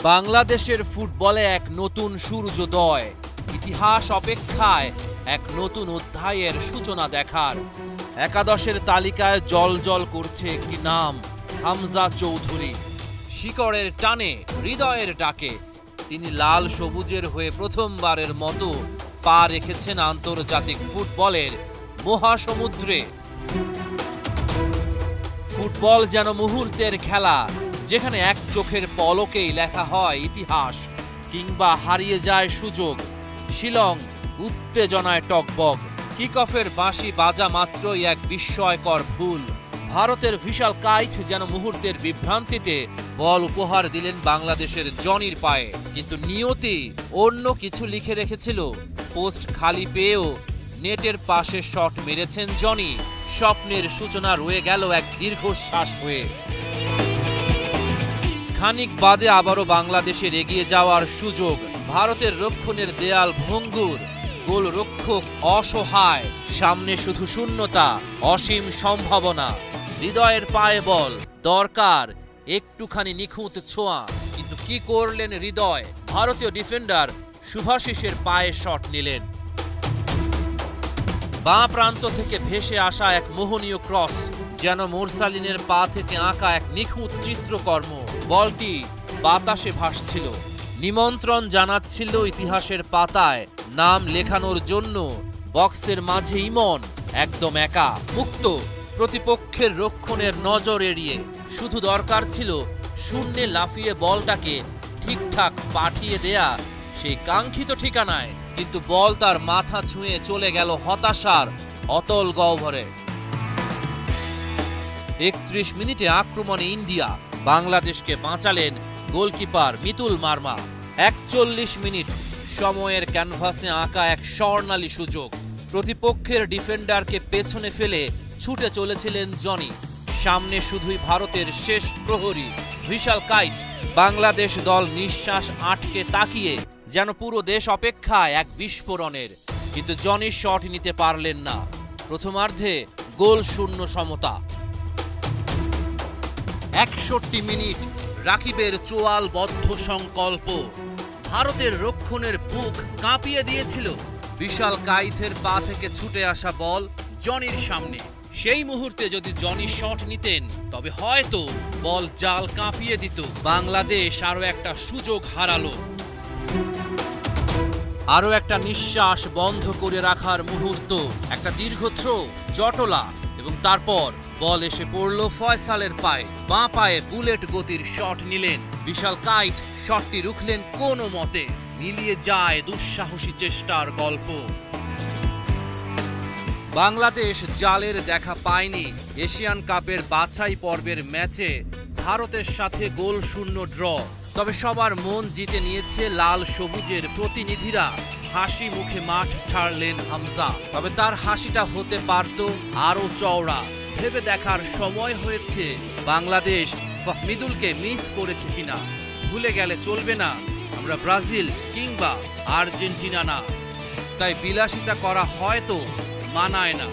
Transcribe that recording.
বাংলাদেশের ফুটবলে এক নতুন সূর্যোদয়, ইতিহাস অপেক্ষায় এক নতুন অধ্যায়ের সূচনা দেখার। একাদশের তালিকায় জ্বলজ্বল করছে একটি নাম, হামজা চৌধুরী। শিকড়ের টানে, হৃদয়ের ডাকে তিনি লাল সবুজের হয়ে প্রথমবারের মতো পা রেখেছেন আন্তর্জাতিক ফুটবলের মহাসমুদ্রে। ফুটবল যেন মুহূর্তের খেলা, যেখানে এক চোখের পলকেই লেখা হয় ইতিহাস কিংবা হারিয়ে যায় সুযোগ। শিলং উত্তেজনায় টকবক, কিক অফের বাঁশি বাজা মাত্রই এক বিস্ময়কর ভুল। ভারতের ভিশাল কাইট যেন মুহূর্তের বিভ্রান্তিতে বল উপহার দিলেন বাংলাদেশের জনির পায়ে, কিন্তু নিয়তি অন্য কিছু লিখে রেখেছিল। পোস্ট খালি পেয়েও নেটের পাশে শট মেরেছেন জনি। স্বপ্নের সূচনা রয়ে গেল এক দীর্ঘশ্বাস হয়ে। খানিক বাদে আবারও বাংলাদেশের এগিয়ে যাওয়ার সুযোগ। ভারতের রক্ষণের দেয়াল ভঙ্গুর, গোলরক্ষক অসহায়, সামনে শুধু শূন্যতা, অসীম সম্ভাবনা। হৃদয়ের পায়ে বল, দরকার একটুখানি নিখুঁত ছোঁয়া, কিন্তু কি করলেন হৃদয়? ভারতীয় ডিফেন্ডার শুভাশিসের পায়ে শট নিলেন। বাঁ প্রান্ত থেকে ভেসে আসা এক মোহনীয় ক্রস, যেন মোরসালিনের পা থেকে আঁকা এক নিখুঁত চিত্রকর্ম। বলটি বাতাসে ভাসছিল, নিমন্ত্রণ জানাচ্ছিল ইতিহাসের পাতায় নাম লেখানোর জন্য। বক্সের মাঝে ইমন একদম একা, মুক্ত, প্রতিপক্ষের রক্ষণের নজর এড়িয়ে। শুধু দরকার ছিল শূন্যে লাফিয়ে বলটাকে ঠিকঠাক পাঠিয়ে দেয়া সেই কাঙ্ক্ষিত ঠিকানায়, কিন্তু বল তার মাথা ছুঁয়ে চলে গেল হতাশার অতল গহ্বরে। ৩১ মিনিটে আক্রমণে ইন্ডিয়া, বাংলাদেশকে বাঁচালেন গোলকিপার মিতুল মার্মা। ৪১ মিনিট সময়ের ক্যানভাসে আঁকা এক স্বর্ণালী সুযোগ। প্রতিপক্ষের ডিফেন্ডারকে পেছনে ফেলে ছুটে চলেছিলেন জনি। সামনে শুধুই ভারতের শেষ প্রহরী ভিশাল কাইট। বাংলাদেশ দল নিঃশ্বাস আটকে তাকিয়ে, যেন পুরো দেশ অপেক্ষায় এক বিস্ফোরণের, কিন্তু জনি শট নিতে পারলেন না। প্রথমার্ধে গোল শূন্য সমতা। ৬১ মিনিট রাকিবের চোয়ালবদ্ধ সংকল্প ভারতের রক্ষণের বুক কাঁপিয়ে দিয়েছিল। বিশাল কাইথের পা থেকে ছুটে আসা বল জনির সামনে। সেই মুহূর্তে যদি জনি শট নিতেন, তবে হয়তো বল জাল কাঁপিয়ে দিত। বাংলাদেশ আরো একটা সুযোগ হারালো। আরো একটা নিঃশ্বাস বন্ধ করে রাখার মুহূর্ত, একটা দীর্ঘ থ্রো, জটলা, এবং তারপর বল এসে পড়ল ফয়সালের পায়ে। বাঁ পায়ে বুলেট গতির শট নিলেন বিশাল কাইট। শটটি রুখলেন কোনো মতে। মিলিয়ে যায় দুঃসাহসী চেষ্টার গল্প। বাংলাদেশ জালের দেখা পায়নি এশিয়ান কাপের বাছাই পর্বের ম্যাচে ভারতের সাথে গোল শূন্য ড্র। তবে সবার মন জিতে নিয়েছে লাল সবুজের প্রতিনিধিরা। হাসি মুখে মাঠ ছাড়লেন হামজা, তবে তার হাসিটা হতে পারত আরো চওড়া। ভেবে দেখার সময় হয়েছে বাংলাদেশ ফাহমিদুলকে মিস করেছে কিনা। ভুলে গেলে চলবে না, আমরা ব্রাজিল কিংবা আর্জেন্টিনা না। তাই বিলাসিতা করা হয়তো মানায় না।